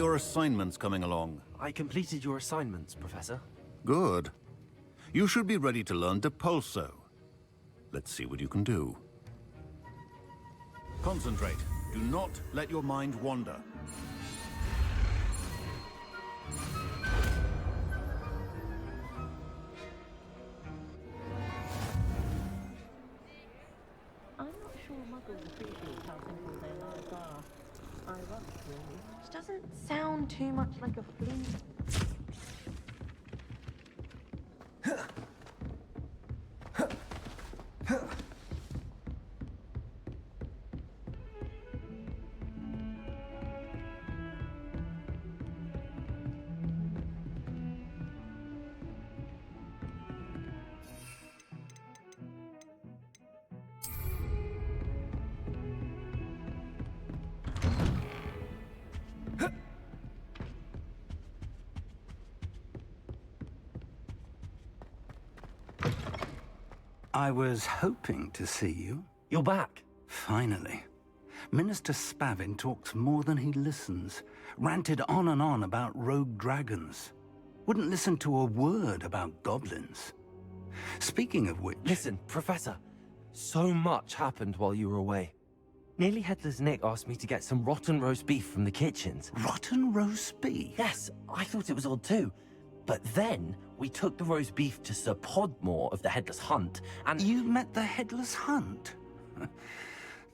your assignments coming along? I completed your assignments, Professor. Good. You should be ready to learn Depulso. Let's see what you can do. Concentrate. Do not let your mind wander. I'm not sure muggles appreciate how simple their lives are. I rush, really. Which doesn't sound too much like a flea. I was hoping to see you. You're back. Finally. Minister Spavin talks more than he listens. Ranted on and on about rogue dragons. Wouldn't listen to a word about goblins. Speaking of which... Listen, Professor. So much happened while you were away. Nearly Headless Nick asked me to get some rotten roast beef from the kitchens. Rotten roast beef? Yes, I thought it was odd too. But then, we took the roast beef to Sir Podmore of the Headless Hunt, and... You met the Headless Hunt?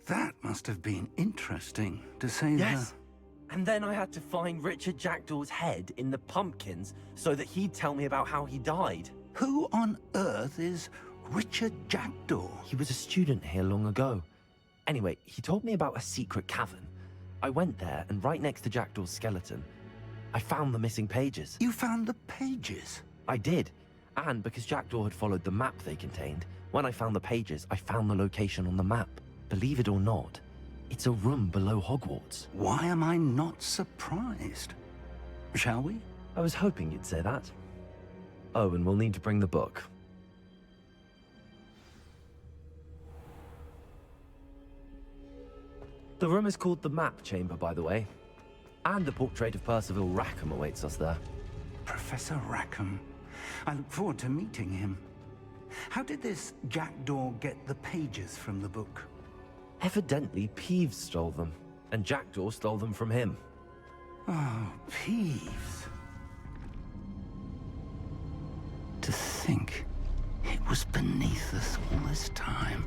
That must have been interesting, to say Yes. And then I had to find Richard Jackdaw's head in the pumpkins so that he'd tell me about how he died. Who on earth is Richard Jackdaw? He was a student here long ago. Anyway, he told me about a secret cavern. I went there, and right next to Jackdaw's skeleton, I found the missing pages. You found the pages? I did. And because Jackdaw had followed the map they contained, when I found the pages, I found the location on the map. Believe it or not, it's a room below Hogwarts. Why am I not surprised? Shall we? I was hoping you'd say that. Oh, and we'll need to bring the book. The room is called the Map Chamber, by the way. And the portrait of Percival Rackham awaits us there. Professor Rackham. I look forward to meeting him. How did this Jackdaw get the pages from the book? Evidently, Peeves stole them, and Jackdaw stole them from him. Oh, Peeves. To think it was beneath us all this time.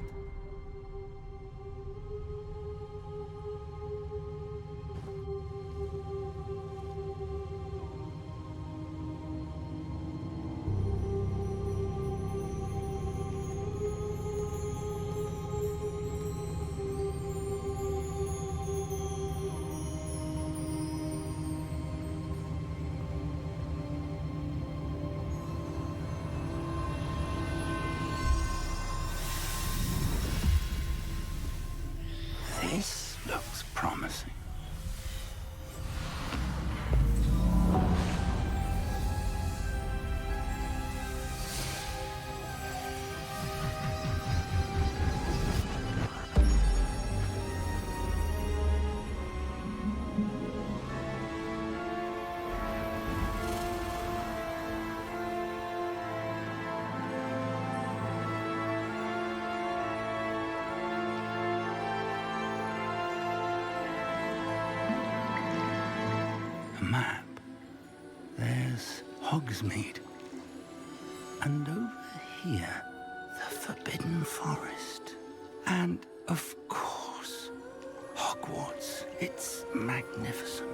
This looks promising. Map. There's Hogsmeade. And over here, the Forbidden Forest. And, of course, Hogwarts. It's magnificent.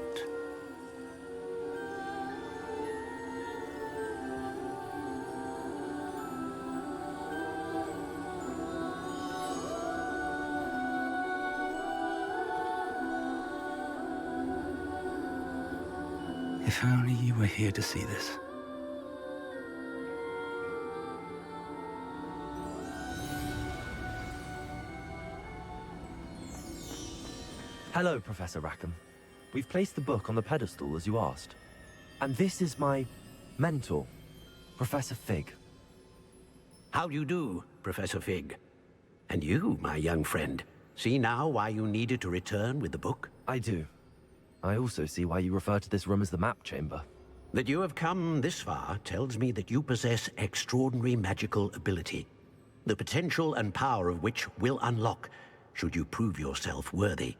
If only you were here to see this. Hello, Professor Rackham. We've placed the book on the pedestal as you asked. And this is my mentor, Professor Fig. How do you do, Professor Fig? And you, my young friend, see now why you needed to return with the book? I do. I also see why you refer to this room as the map chamber. That you have come this far tells me that you possess extraordinary magical ability, the potential and power of which will unlock should you prove yourself worthy.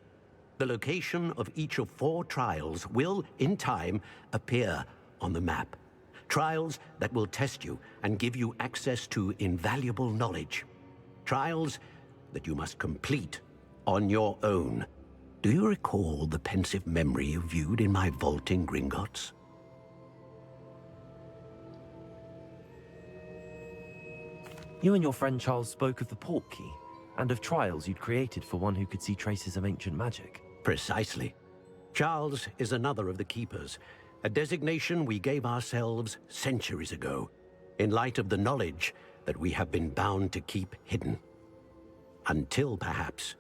The location of each of 4 trials will, in time, appear on the map. Trials that will test you and give you access to invaluable knowledge. Trials that you must complete on your own. Do you recall the pensive memory you viewed in my vault in Gringotts? You and your friend Charles spoke of the port key, and of trials you'd created for one who could see traces of ancient magic. Precisely. Charles is another of the Keepers, a designation we gave ourselves centuries ago, in light of the knowledge that we have been bound to keep hidden. Until, perhaps,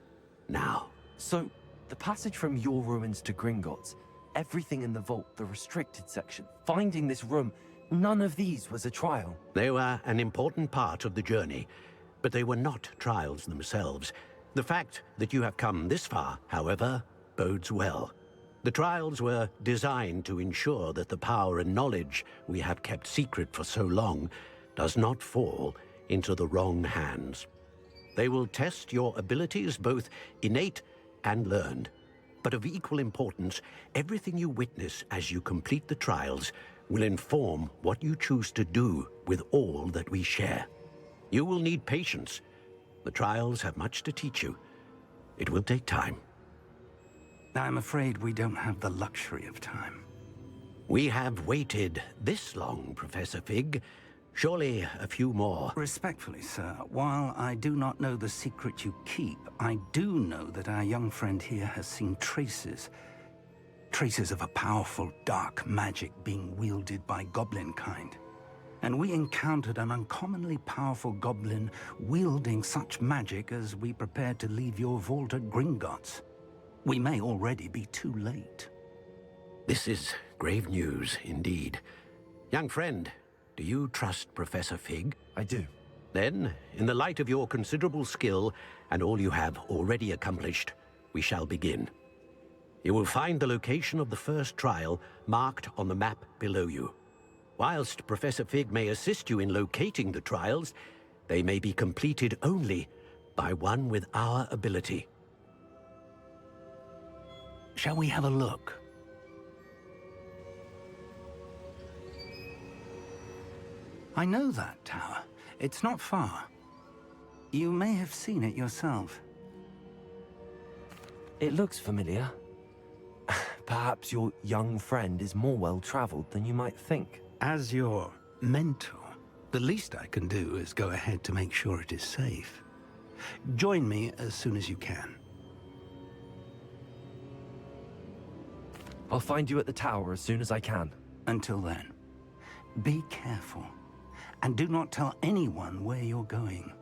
now. So, the passage from your ruins to Gringotts, everything in the vault, the restricted section, finding this room, none of these was a trial. They were an important part of the journey, but they were not trials themselves. The fact that you have come this far, however, bodes well. The trials were designed to ensure that the power and knowledge we have kept secret for so long does not fall into the wrong hands. They will test your abilities, both innate and learned. But of equal importance, everything you witness as you complete the trials will inform what you choose to do with all that we share. You will need patience. The trials have much to teach you. It will take time. I'm afraid we don't have the luxury of time. We have waited this long, Professor Fig. Surely a few more. Respectfully, sir, while I do not know the secret you keep, I do know that our young friend here has seen traces of a powerful dark magic being wielded by goblin kind. And we encountered an uncommonly powerful goblin wielding such magic as we prepared to leave your vault at Gringotts. We may already be too late. This is grave news, indeed. Young friend, do you trust Professor Fig? I do. Then, in the light of your considerable skill and all you have already accomplished, we shall begin. You will find the location of the first trial marked on the map below you. Whilst Professor Fig may assist you in locating the trials, they may be completed only by one with our ability. Shall we have a look? I know that tower. It's not far. You may have seen it yourself. It looks familiar. Perhaps your young friend is more well-traveled than you might think. As your mentor, the least I can do is go ahead to make sure it is safe. Join me as soon as you can. I'll find you at the tower as soon as I can. Until then, be careful, and do not tell anyone where you're going.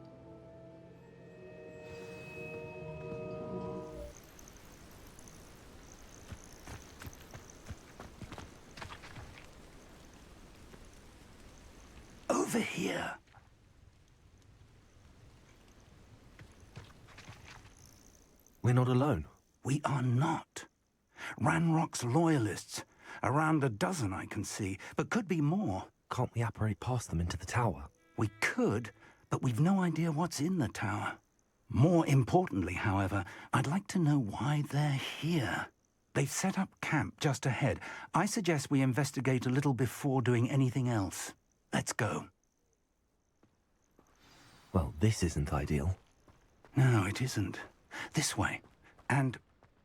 Over here. We're not alone. We are not. Ranrock's loyalists. Around a dozen I can see, but could be more. Can't we apparate past them into the tower? We could, but we've no idea what's in the tower. More importantly, however, I'd like to know why they're here. They've set up camp just ahead. I suggest we investigate a little before doing anything else. Let's go. Well, this isn't ideal. No, it isn't. This way. And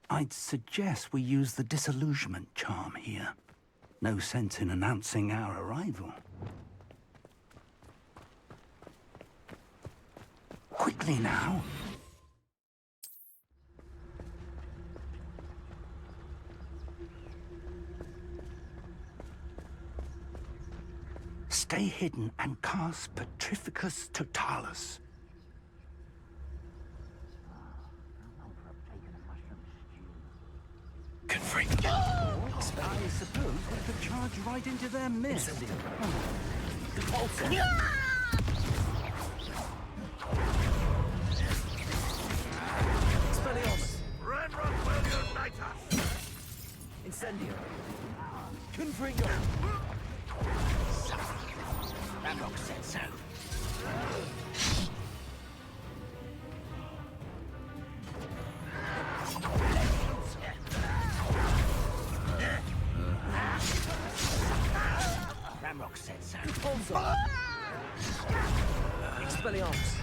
I'd suggest we use the disillusionment charm here. No sense in announcing our arrival. Quickly now. Stay hidden and cast Petrificus Totalis. Confront. I suppose we could charge right into their midst. Incendio. Confringo. Ramrock said so. Ramrock said so. Repulsor. Expelliarmus.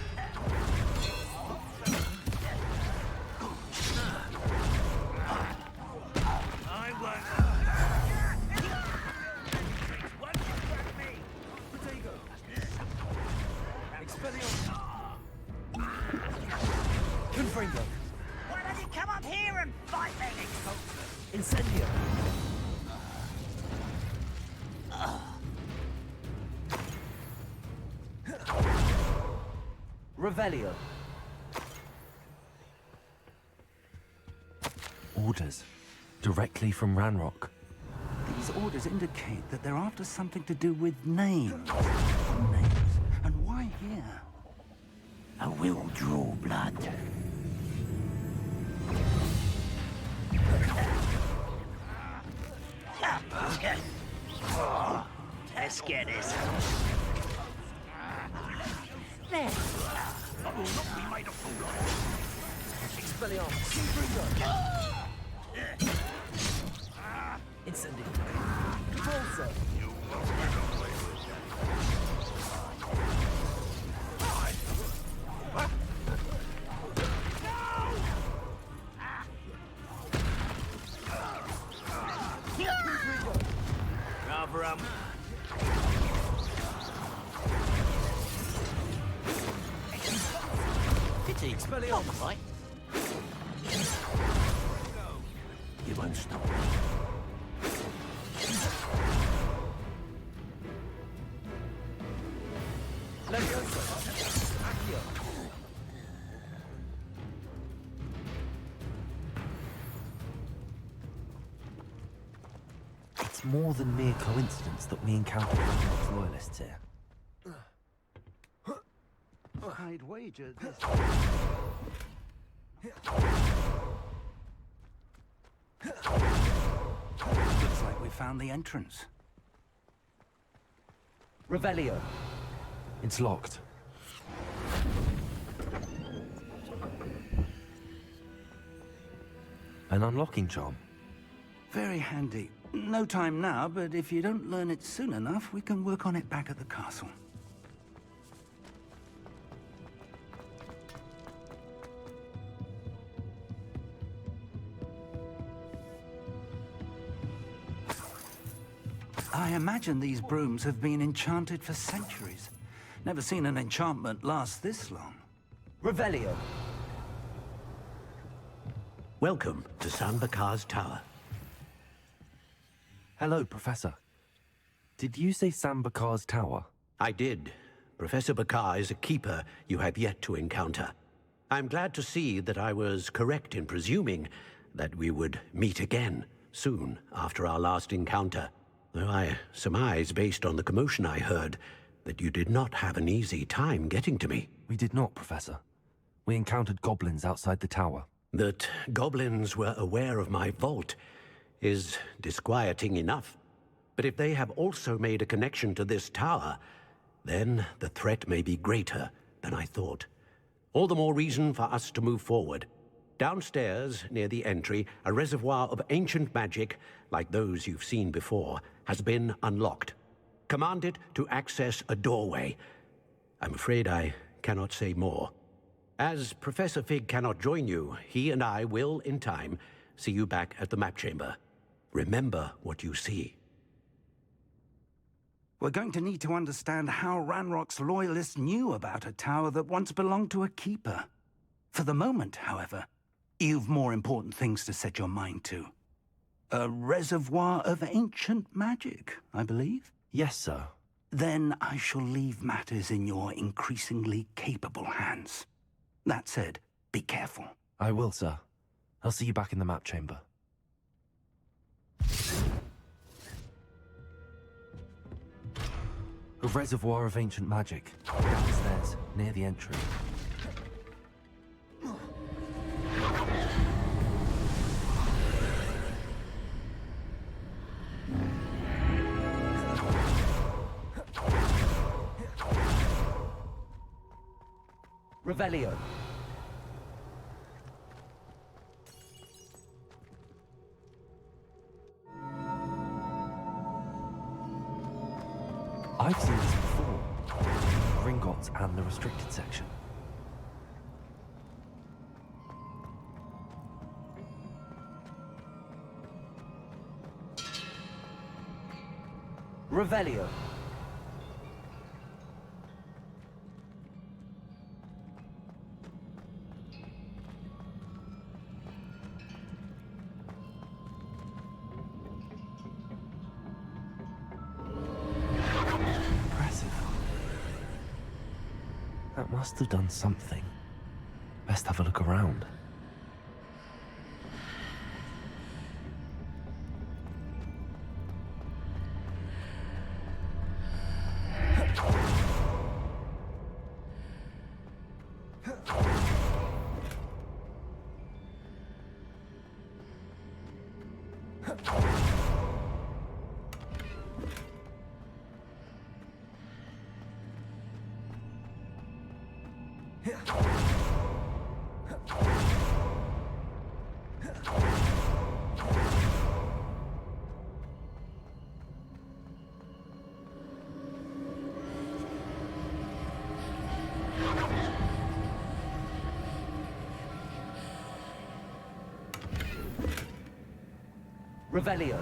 Confringo. Why don't you come up here and fight me? Incendio. Revelio. Orders. Directly from Ranrock. These orders indicate that they're after something to do with names. Names. And why here? I will draw blood. Let's get this. There. I will not be made a fool of. Expelliarmus. Incendio. Repulsor. Rather, pity. Expelliarmus. Right? You won't stop me. Leviosa. Accio. It's more than mere coincidence that we encountered Ranrock's loyalists here. I'd wager this. Looks like we found the entrance. Revelio. It's locked. An unlocking charm. Very handy. No time now, but if you don't learn it soon enough, we can work on it back at the castle. I imagine these brooms have been enchanted for centuries. Never seen an enchantment last this long. Revelio. Welcome to San Bakar's Tower. Hello, Professor. Did you say San Bakar's Tower? I did. Professor Bakar is a keeper you have yet to encounter. I'm glad to see that I was correct in presuming that we would meet again soon after our last encounter. Though I surmise, based on the commotion I heard, that you did not have an easy time getting to me. We did not, Professor. We encountered goblins outside the tower. That goblins were aware of my vault is disquieting enough. But if they have also made a connection to this tower, then the threat may be greater than I thought. All the more reason for us to move forward. Downstairs, near the entry, a reservoir of ancient magic, like those you've seen before, has been unlocked. Command it to access a doorway. I'm afraid I cannot say more. As Professor Fig cannot join you, he and I will, in time, see you back at the map chamber. Remember what you see. We're going to need to understand how Ranrock's loyalists knew about a tower that once belonged to a keeper. For the moment, however, you've more important things to set your mind to. A reservoir of ancient magic, I believe? Yes, sir. Then I shall leave matters in your increasingly capable hands. That said, be careful. I will, sir. I'll see you back in the map chamber. A reservoir of ancient magic. Downstairs, near the entry. Revelio. I've seen this before. Gringotts and the restricted section. Revelio. Impressive. That must have done something. Best have a look around. Revelio.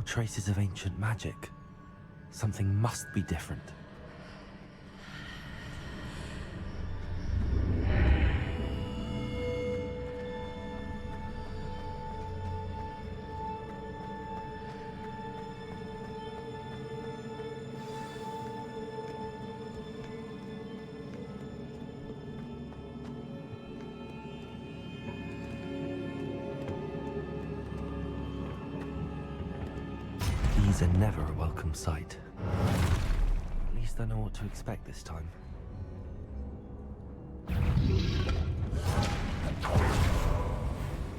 Traces of ancient magic. Something must be different. These are never a welcome sight. At least I know what to expect this time.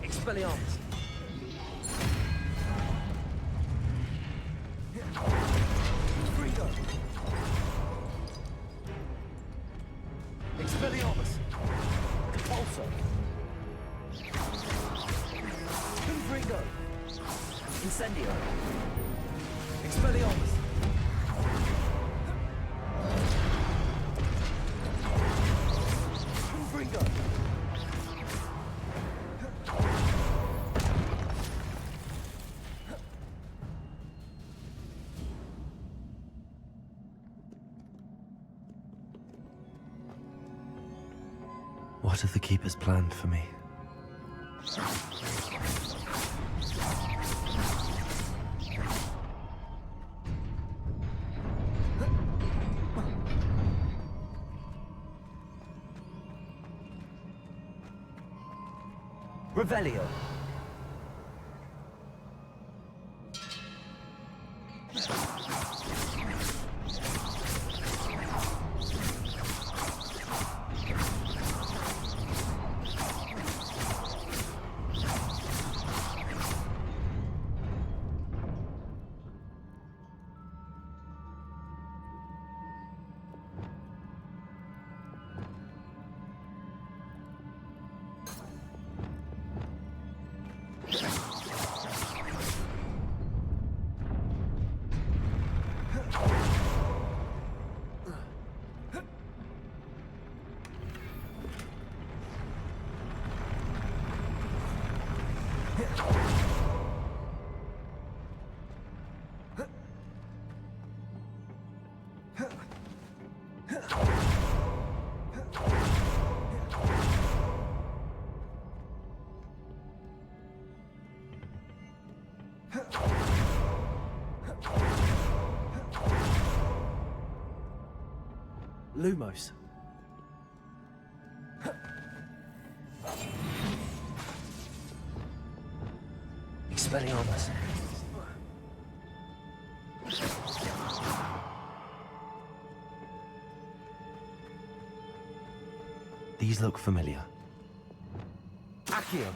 Expelliarmus! Freedom! Expelliarmus! Repulsor! Confringo! Incendio! Expelliarmus! Confringo! What have the Keepers planned for me? Revelio. Lumos. Expelliarmus. These look familiar. Accio.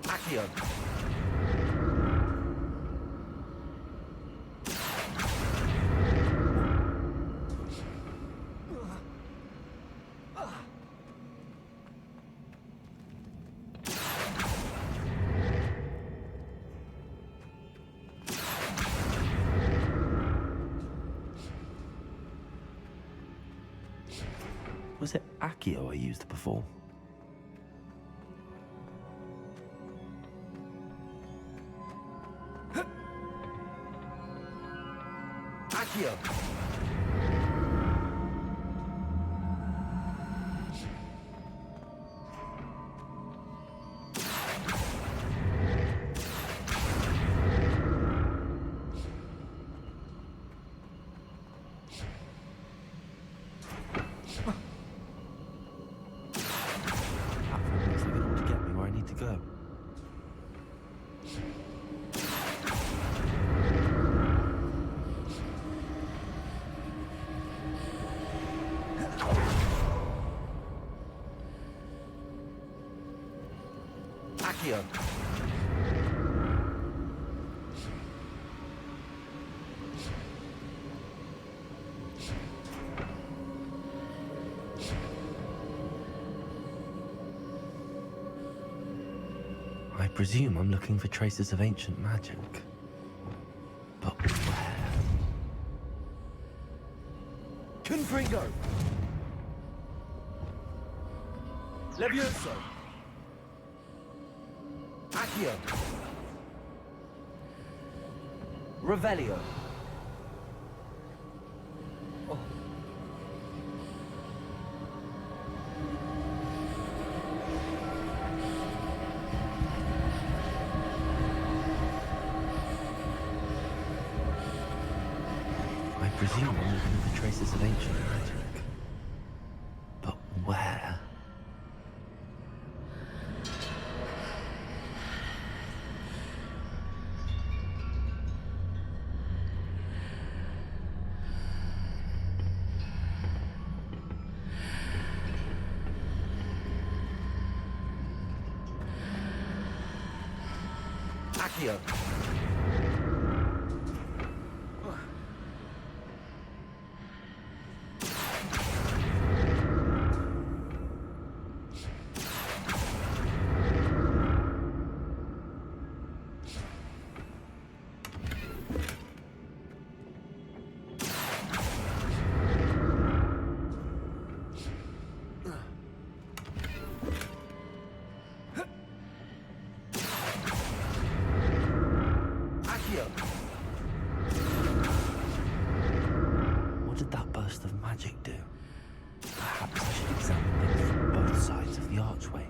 Accio. Was it Accio I used before? Accio. Platform looks like it ought to get me where I need to go. Accio. I presume I'm looking for traces of ancient magic. But where? Confringo! Levioso! Accio! Revelio! Oh. I presume I'm looking for traces of ancient magic. But where? Accio. What did that burst of magic do? Perhaps I should examine things from both sides of the archway.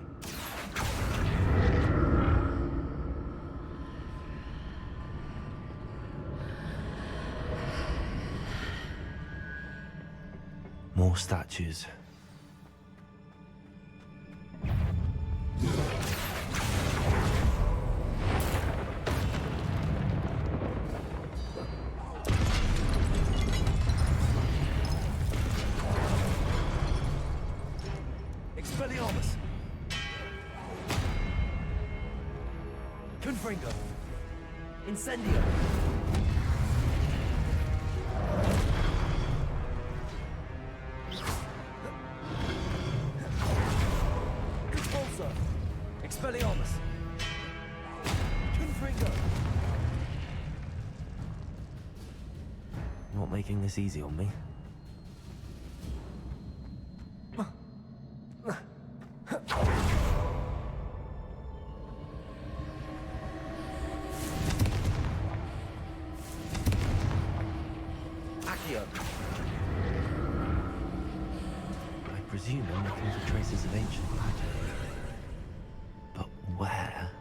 More statues. Expelliarmus! Confringo! Incendio! Expulso! Expelliarmus! Confringo! Not making this easy on me. Accio! I presume I'm looking for traces of ancient magic. But where?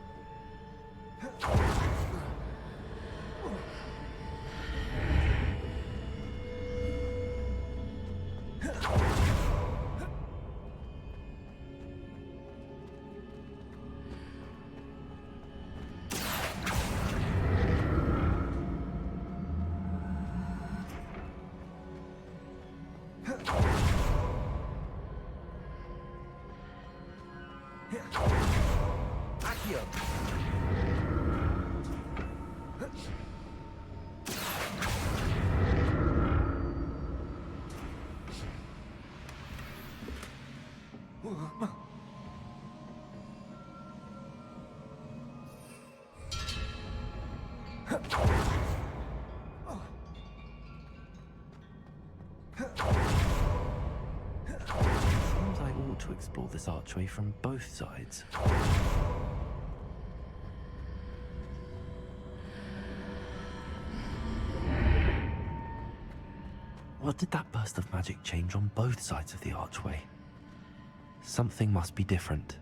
Accio! Seems I ought to explore this archway from both sides. What did that burst of magic change on both sides of the archway? Something must be different.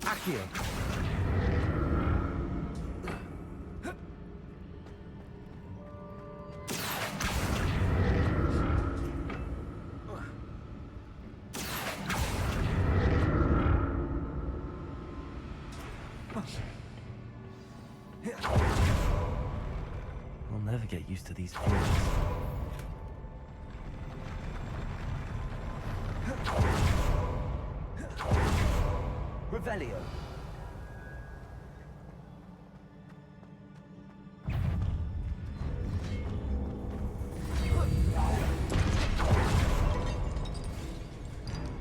Accio! I'll never get used to these floors. Revelio.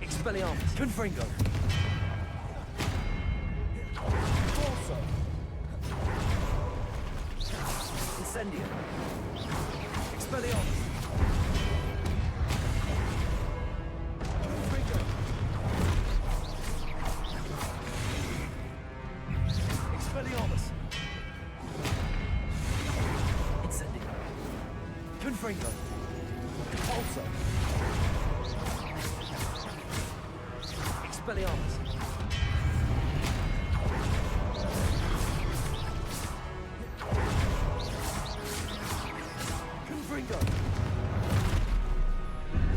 Expelliarmus. Confringo. Corso. Incendio. Expelliarmus. Confringo. Expelliarmus. Incendio. Confringo. Also. Expelliarmus. Confringo.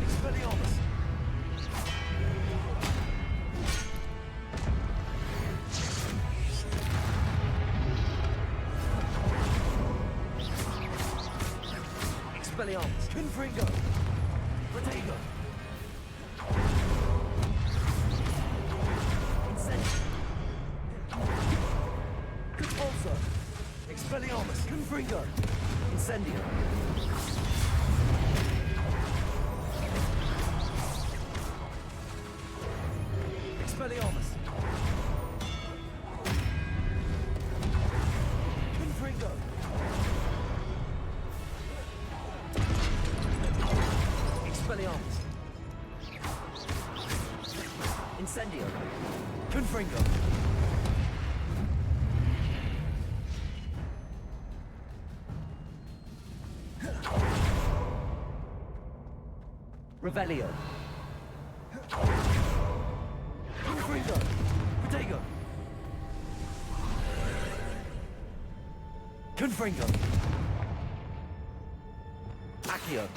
Expelliarmus. Expelliarmus. Confringo. Protego. Incendio. Compulso. Expelliarmus. Confringo. Incendio. Expelliarmus. Confringo. Expelliarmus. Incendio. Confringo. Revelio. Confringo. Protego. Confringo. Accio.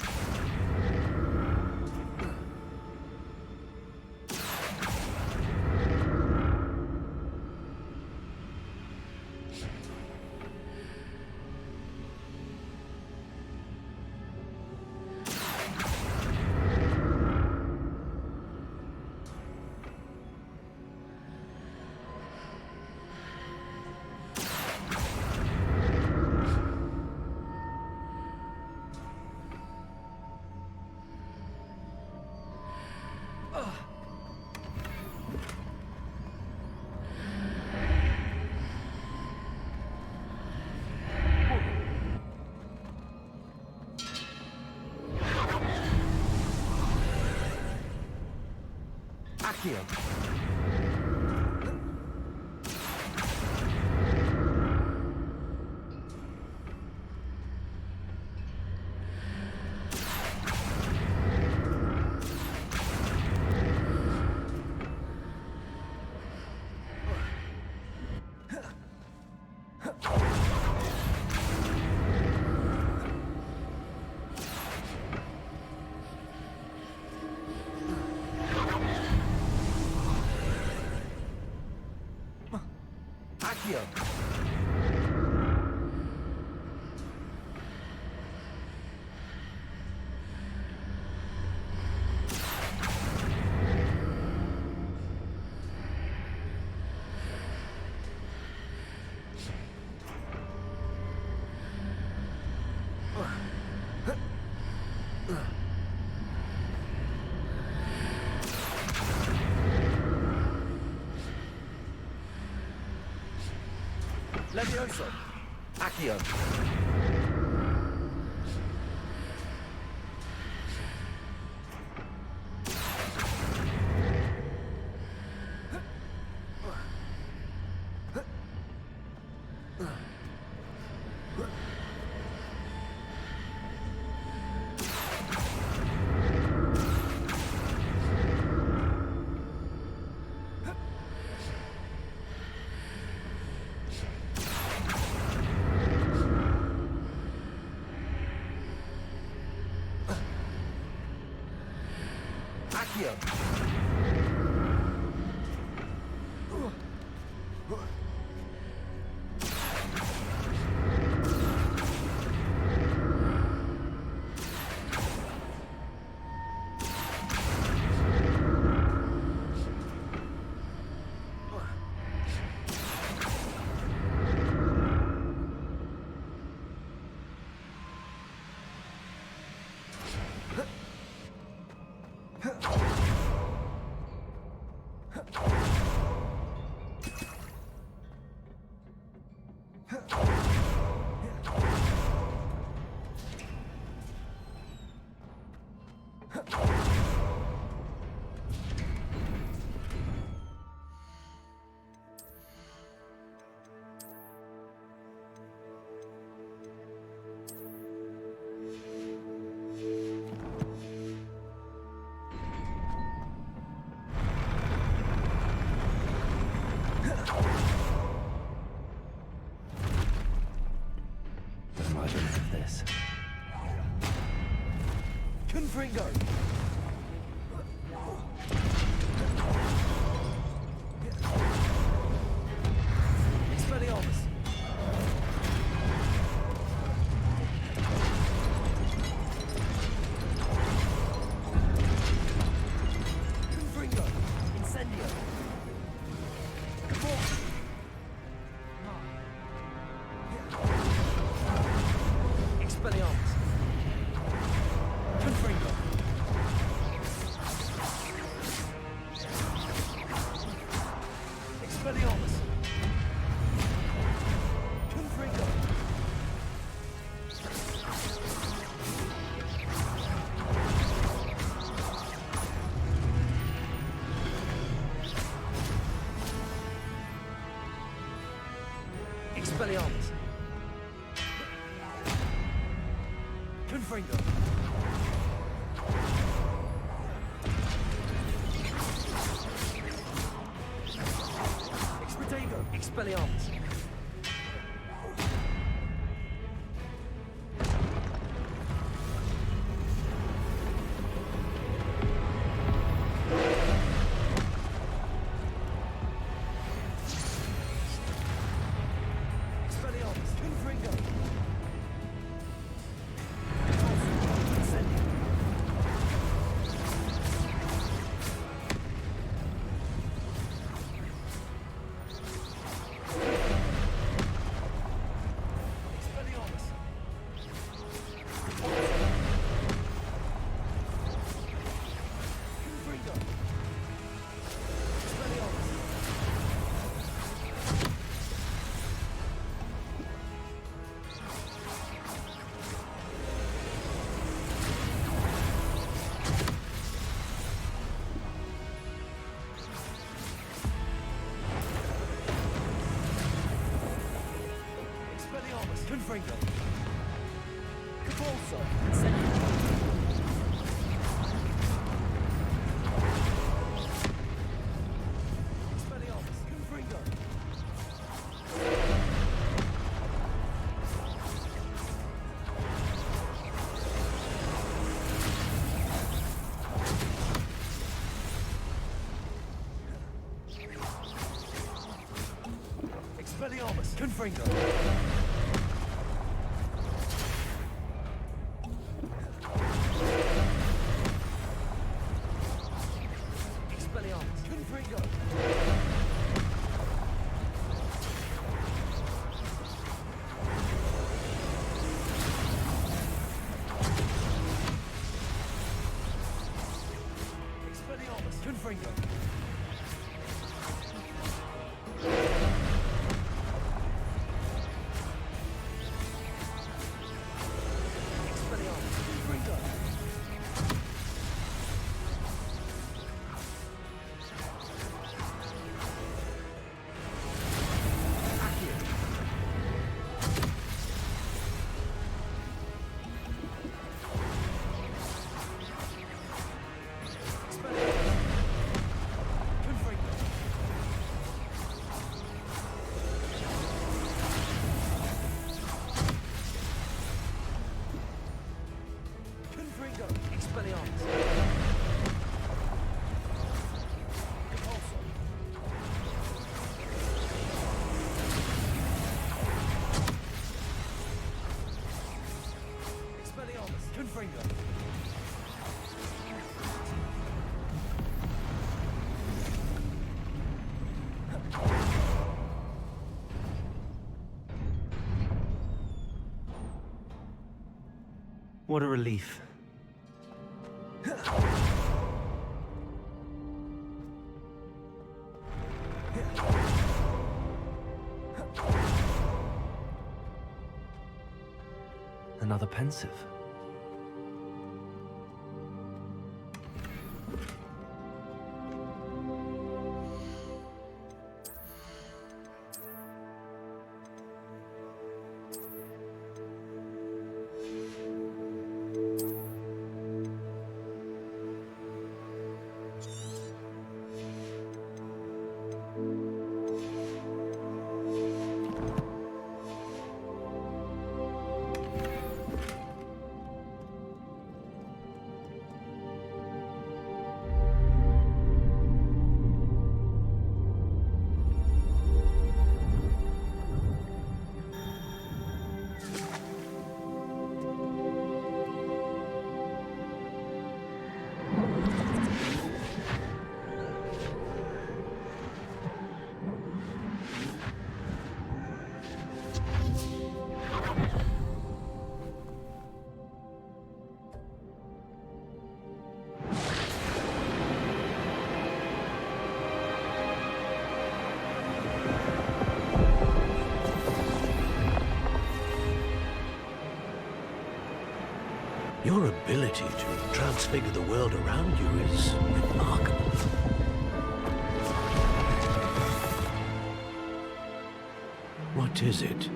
Accio. Accio. Levioso. Accio. Accio. This. Confringo! Expelliarmus! Confringo! Incendio! Expelliarmus! Confringo! Expelliarmus! Confringo! Expelliarmus! Confringo! Expedego! Expelliarmus! Expelliarmus! Confringo! Incendio! Confringo. Capulso. Expelliarmus. Confringo. Expelliarmus. Confringo. Expelliarmus. Confringo. Expelliarmus. Confringo. Expelliarmus. Confringo. Confringo. Expelliarmus. Capulso. Expelliarmus. Confringo. What a relief. Another pensive. Your ability to transfigure the world around you is remarkable. What is it?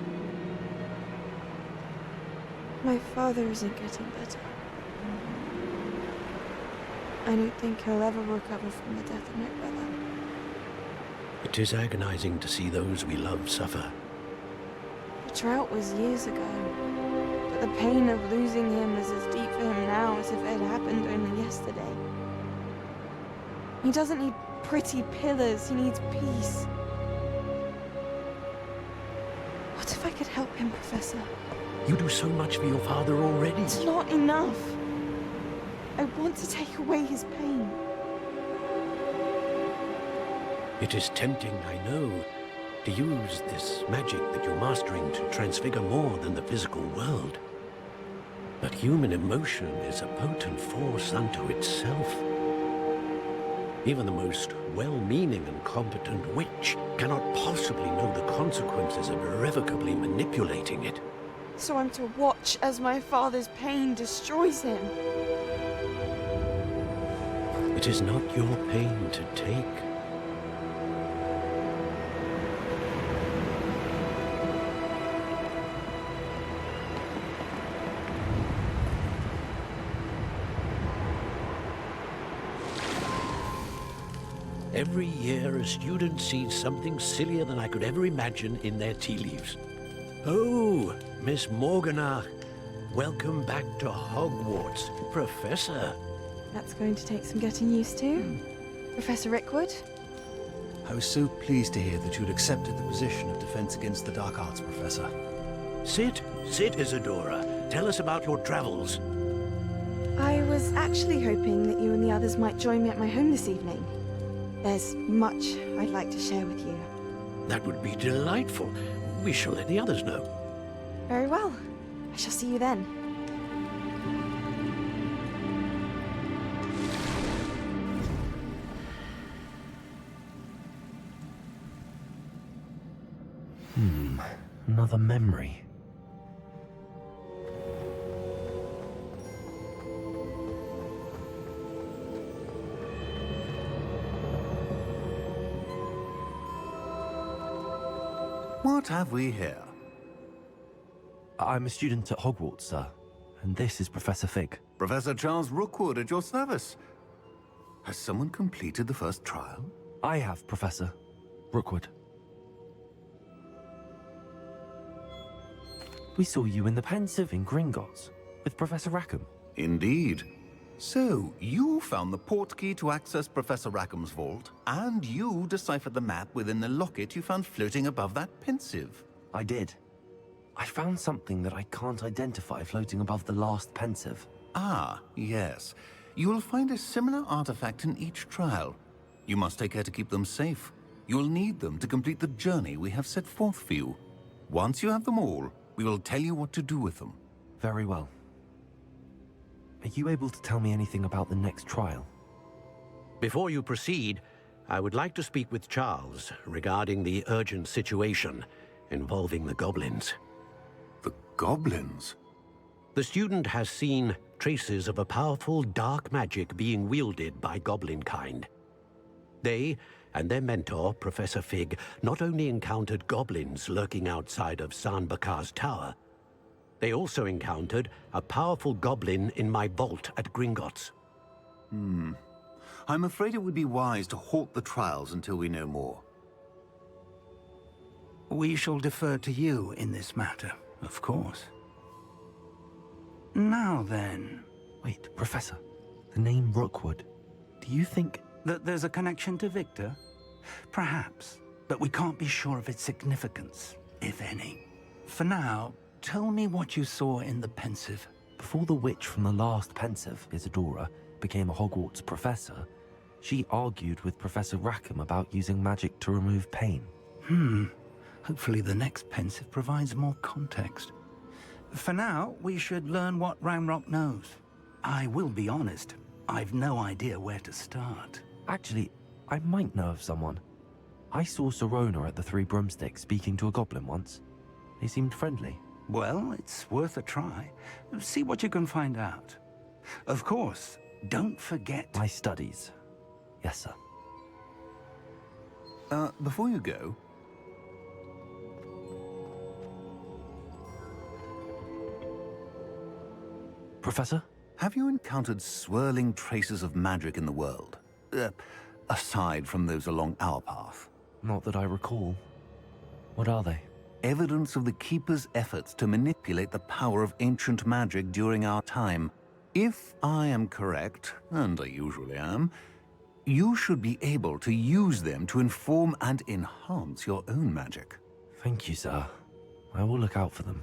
My father isn't getting better. I don't think he'll ever recover from the death of my brother. It is agonizing to see those we love suffer. The drought was years ago, but the pain of losing him is as deep for him now as if it had happened only yesterday. He doesn't need pretty pillars, he needs peace. What if I could help him, Professor? You do so much for your father already. It's not enough. I want to take away his pain. It is tempting, I know, to use this magic that you're mastering to transfigure more than the physical world. But human emotion is a potent force unto itself. Even the most well-meaning and competent witch cannot possibly know the consequences of irrevocably manipulating it. So I'm to watch as my father's pain destroys him. It is not your pain to take. Every year, a student sees something sillier than I could ever imagine in their tea leaves. Oh, Miss Morganach, welcome back to Hogwarts, Professor. That's going to take some getting used to. Professor Rickwood? I was so pleased to hear that you'd accepted the position of Defense Against the Dark Arts, Professor. Sit, Isadora. Tell us about your travels. I was actually hoping that you and the others might join me at my home this evening. There's much I'd like to share with you. That would be delightful. We shall let the others know. Very well. I shall see you then. Another memory. What have we here? I'm a student at Hogwarts, sir. And this is Professor Fig. Professor Charles Rookwood at your service. Has someone completed the first trial? I have, Professor Rookwood. We saw you in the Pensive in Gringotts with Professor Rackham. Indeed. So, you found the portkey to access Professor Rackham's vault, and you deciphered the map within the locket you found floating above that Pensive. I did. I found something that I can't identify floating above the last Pensive. Ah, yes. You will find a similar artifact in each trial. You must take care to keep them safe. You will need them to complete the journey we have set forth for you. Once you have them all, we will tell you what to do with them. Very well. Are you able to tell me anything about the next trial? Before you proceed, I would like to speak with Charles regarding the urgent situation involving the goblins. The goblins? The student has seen traces of a powerful dark magic being wielded by goblin kind. They and their mentor, Professor Fig, not only encountered goblins lurking outside of San Bakar's tower, they also encountered a powerful goblin in my vault at Gringotts. I'm afraid it would be wise to halt the trials until we know more. We shall defer to you in this matter, of course. Now then, Wait, Professor. The name Rookwood. Do you think... that there's a connection to Victor? Perhaps, but we can't be sure of its significance, if any. For now, tell me what you saw in the Pensive. Before the witch from the last Pensive, Isadora, became a Hogwarts professor, she argued with Professor Rackham about using magic to remove pain. Hopefully the next Pensive provides more context. For now, we should learn what Ranrock knows. I will be honest, I've no idea where to start. Actually, I might know of someone. I saw Serona at the Three Broomsticks speaking to a goblin once. They seemed friendly. Well, it's worth a try. See what you can find out. Of course, don't forget... My studies. Yes, sir. Before you go... Professor? Have you encountered swirling traces of magic in the world? Aside from those along our path? Not that I recall. What are they? Evidence of the Keeper's efforts to manipulate the power of ancient magic during our time. If I am correct, and I usually am, you should be able to use them to inform and enhance your own magic. Thank you, sir. I will look out for them.